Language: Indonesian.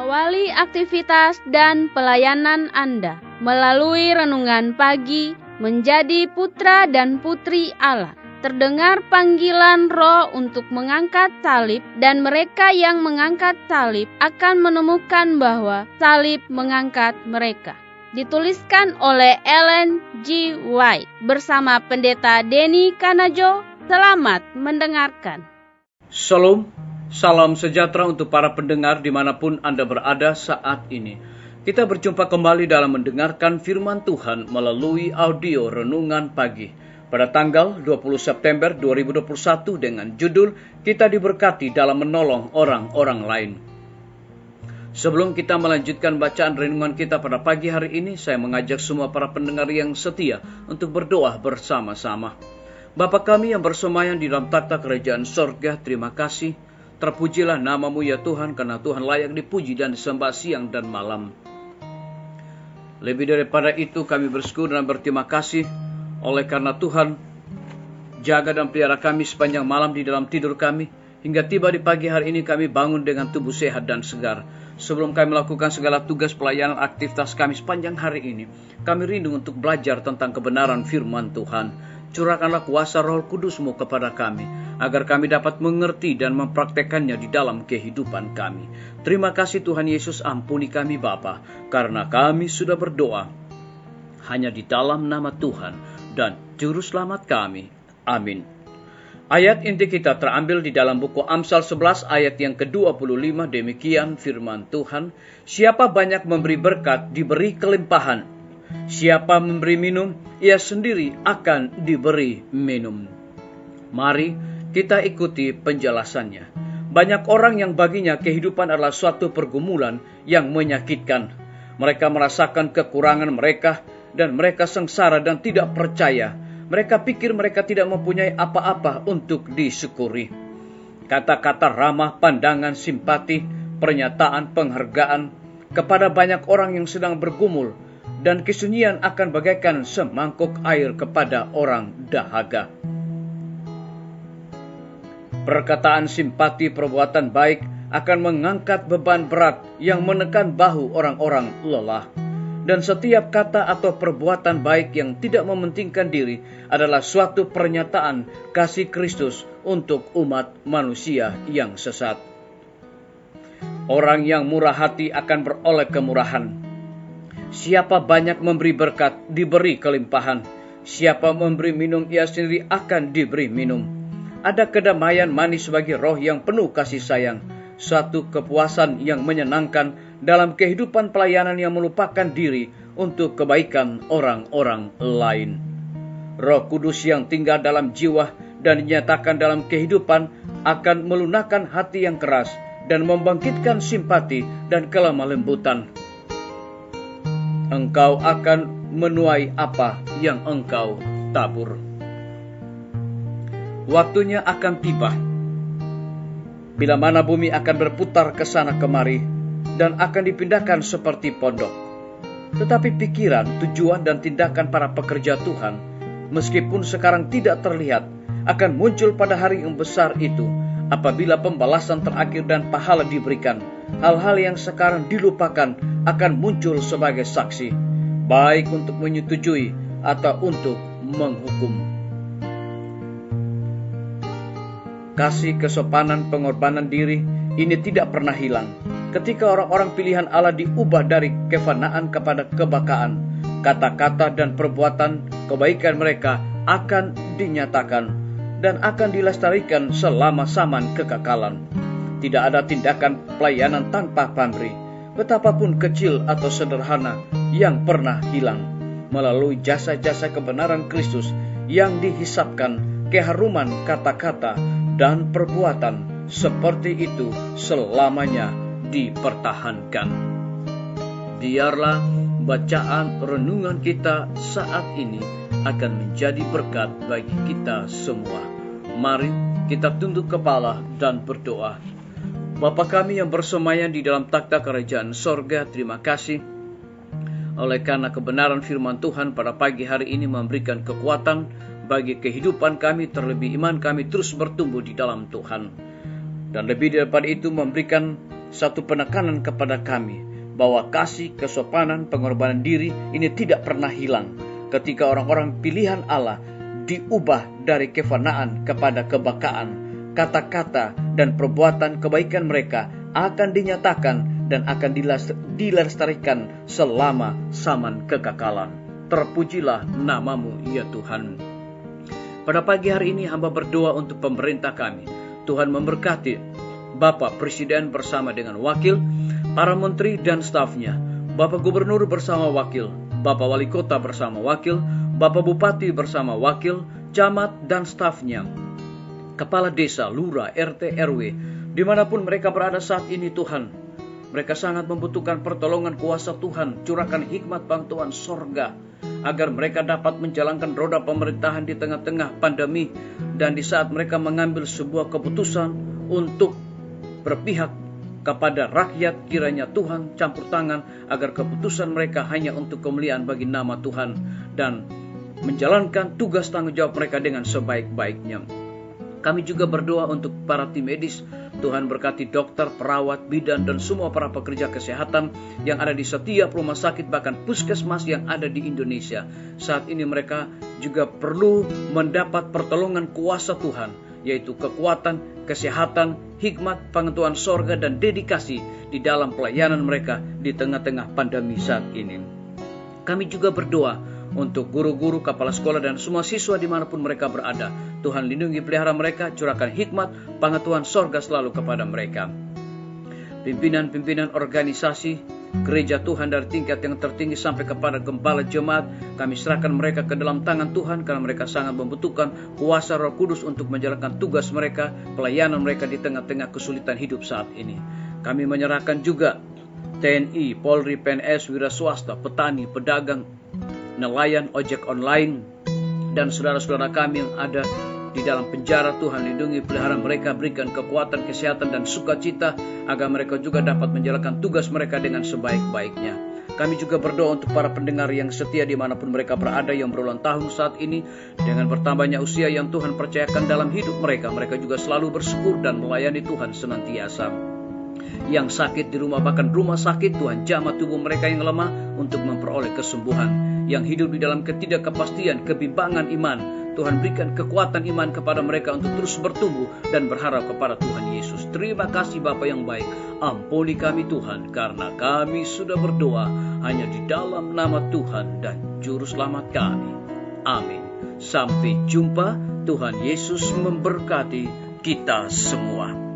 Awali aktivitas dan pelayanan Anda melalui renungan pagi menjadi putra dan putri Allah. Terdengar panggilan Roh untuk mengangkat salib, dan mereka yang mengangkat salib akan menemukan bahwa salib mengangkat mereka. Dituliskan oleh Ellen G. White bersama Pendeta Denny Kanajo. Selamat mendengarkan. Shalom, salam sejahtera untuk para pendengar dimanapun Anda berada saat ini. Kita berjumpa kembali dalam mendengarkan firman Tuhan melalui audio Renungan Pagi pada tanggal 20 September 2021 dengan judul Kita Diberkati dalam Menolong Orang-Orang Lain. Sebelum kita melanjutkan bacaan renungan kita pada pagi hari ini, saya mengajak semua para pendengar yang setia untuk berdoa bersama-sama. Bapa kami yang bersemayam di dalam takhta kerajaan sorga, terima kasih. Terpujilah nama-Mu ya Tuhan, karena Tuhan layak dipuji dan disembah siang dan malam. Lebih daripada itu kami bersyukur dan berterima kasih oleh karena Tuhan jaga dan pelihara kami sepanjang malam di dalam tidur kami, hingga tiba di pagi hari ini kami bangun dengan tubuh sehat dan segar. Sebelum kami melakukan segala tugas pelayanan aktivitas kami sepanjang hari ini, kami rindu untuk belajar tentang kebenaran firman Tuhan. Curahkanlah kuasa Roh Kudus-Mu kepada kami, agar kami dapat mengerti dan mempraktekannya di dalam kehidupan kami. Terima kasih Tuhan Yesus, ampuni kami Bapa, karena kami sudah berdoa hanya di dalam nama Tuhan dan Juru Selamat kami. Amin. Ayat inti kita terambil di dalam buku Amsal 11 ayat yang ke-25. Demikian firman Tuhan, siapa banyak memberi berkat, diberi kelimpahan. Siapa memberi minum, ia sendiri akan diberi minum. Mari kita ikuti penjelasannya. Banyak orang yang baginya kehidupan adalah suatu pergumulan yang menyakitkan. Mereka merasakan kekurangan mereka, dan mereka sengsara dan tidak percaya. Mereka pikir mereka tidak mempunyai apa-apa untuk disyukuri. Kata-kata ramah, pandangan simpati, pernyataan penghargaan kepada banyak orang yang sedang bergumul, dan kesunyian akan bagaikan semangkuk air kepada orang dahaga. Perkataan simpati, perbuatan baik akan mengangkat beban berat yang menekan bahu orang-orang lelah. Dan setiap kata atau perbuatan baik yang tidak mementingkan diri adalah suatu pernyataan kasih Kristus untuk umat manusia yang sesat. Orang yang murah hati akan beroleh kemurahan. Siapa banyak memberi berkat, diberi kelimpahan. Siapa memberi minum, ia sendiri akan diberi minum. Ada kedamaian manis bagi roh yang penuh kasih sayang. Suatu kepuasan yang menyenangkan dalam kehidupan pelayanan yang melupakan diri untuk kebaikan orang-orang lain. Roh Kudus yang tinggal dalam jiwa dan dinyatakan dalam kehidupan akan melunakkan hati yang keras dan membangkitkan simpati dan kelemah lembutan. Engkau akan menuai apa yang engkau tabur. Waktunya akan tiba, bila mana bumi akan berputar ke sana kemari dan akan dipindahkan seperti pondok. Tetapi pikiran, tujuan, dan tindakan para pekerja Tuhan, meskipun sekarang tidak terlihat, akan muncul pada hari yang besar itu, apabila pembalasan terakhir dan pahala diberikan. Hal-hal yang sekarang dilupakan akan muncul sebagai saksi, baik untuk menyetujui atau untuk menghukum. Kasih, kesopanan, pengorbanan diri ini tidak pernah hilang. Ketika orang-orang pilihan Allah diubah dari kefanaan kepada kebakaan, kata-kata dan perbuatan kebaikan mereka akan dinyatakan dan akan dilestarikan selama zaman kekekalan. Tidak ada tindakan pelayanan tanpa pamrih, betapapun kecil atau sederhana, yang pernah hilang. Melalui jasa-jasa kebenaran Kristus yang dihisapkan, keharuman kata-kata dan perbuatan seperti itu selamanya dipertahankan. Biarlah bacaan renungan kita saat ini akan menjadi berkat bagi kita semua. Mari kita tunduk kepala dan berdoa. Bapa kami yang bersemayam di dalam takhta kerajaan sorga, terima kasih oleh karena kebenaran firman Tuhan pada pagi hari ini memberikan kekuatan bagi kehidupan kami, terlebih iman kami terus bertumbuh di dalam Tuhan. Dan lebih daripada itu memberikan satu penekanan kepada kami bahwa kasih, kesopanan, pengorbanan diri ini tidak pernah hilang ketika orang-orang pilihan Allah diubah dari kefanaan kepada kebakaan. Kata-kata dan perbuatan kebaikan mereka akan dinyatakan dan akan dilestarikan selama zaman kekekalan. Terpujilah namamu ya Tuhan. Pada pagi hari ini hamba berdoa untuk pemerintah kami. Tuhan memberkati Bapak Presiden bersama dengan wakil, para menteri dan stafnya, Bapak Gubernur bersama wakil, Bapak Wali Kota bersama wakil, Bapak Bupati bersama wakil, camat dan stafnya, kepala desa, lurah, RT, RW, dimanapun mereka berada saat ini Tuhan. Mereka sangat membutuhkan pertolongan kuasa Tuhan. Curahkan hikmat bantuan sorga, agar mereka dapat menjalankan roda pemerintahan di tengah-tengah pandemi. Dan di saat mereka mengambil sebuah keputusan untuk berpihak kepada rakyat, kiranya Tuhan campur tangan agar keputusan mereka hanya untuk kemuliaan bagi nama Tuhan. Dan menjalankan tugas tanggung jawab mereka dengan sebaik-baiknya. Kami juga berdoa untuk para tim medis. Tuhan berkati dokter, perawat, bidan, dan semua para pekerja kesehatan yang ada di setiap rumah sakit, bahkan puskesmas yang ada di Indonesia. Saat ini mereka juga perlu mendapat pertolongan kuasa Tuhan, yaitu kekuatan, kesehatan, hikmat, pengetahuan sorga, dan dedikasi di dalam pelayanan mereka di tengah-tengah pandemi saat ini. Kami juga berdoa untuk guru-guru, kepala sekolah, dan semua siswa dimanapun mereka berada. Tuhan lindungi pelihara mereka, curahkan hikmat, pengetahuan sorga selalu kepada mereka. Pimpinan-pimpinan organisasi gereja Tuhan dari tingkat yang tertinggi sampai kepada gembala jemaat, kami serahkan mereka ke dalam tangan Tuhan, karena mereka sangat membutuhkan kuasa Roh Kudus untuk menjalankan tugas mereka, pelayanan mereka di tengah-tengah kesulitan hidup saat ini. Kami menyerahkan juga TNI, Polri, PNS, wira swasta, petani, pedagang, nelayan, ojek online, dan saudara-saudara kami yang ada di dalam penjara. Tuhan lindungi pelihara mereka, berikan kekuatan, kesehatan, dan sukacita agar mereka juga dapat menjalankan tugas mereka dengan sebaik-baiknya. Kami juga berdoa untuk para pendengar yang setia dimanapun mereka berada, yang berulang tahun saat ini. Dengan bertambahnya usia yang Tuhan percayakan dalam hidup mereka, mereka juga selalu bersyukur dan melayani Tuhan senantiasa. Yang sakit di rumah, bahkan rumah sakit, Tuhan jamah tubuh mereka yang lemah untuk memperoleh kesembuhan. Yang hidup di dalam ketidakkepastian, kebimbangan iman, Tuhan berikan kekuatan iman kepada mereka untuk terus bertumbuh dan berharap kepada Tuhan Yesus. Terima kasih Bapa yang baik. Ampuni kami Tuhan, karena kami sudah berdoa hanya di dalam nama Tuhan dan Juru Selamat kami. Amin. Sampai jumpa. Tuhan Yesus memberkati kita semua.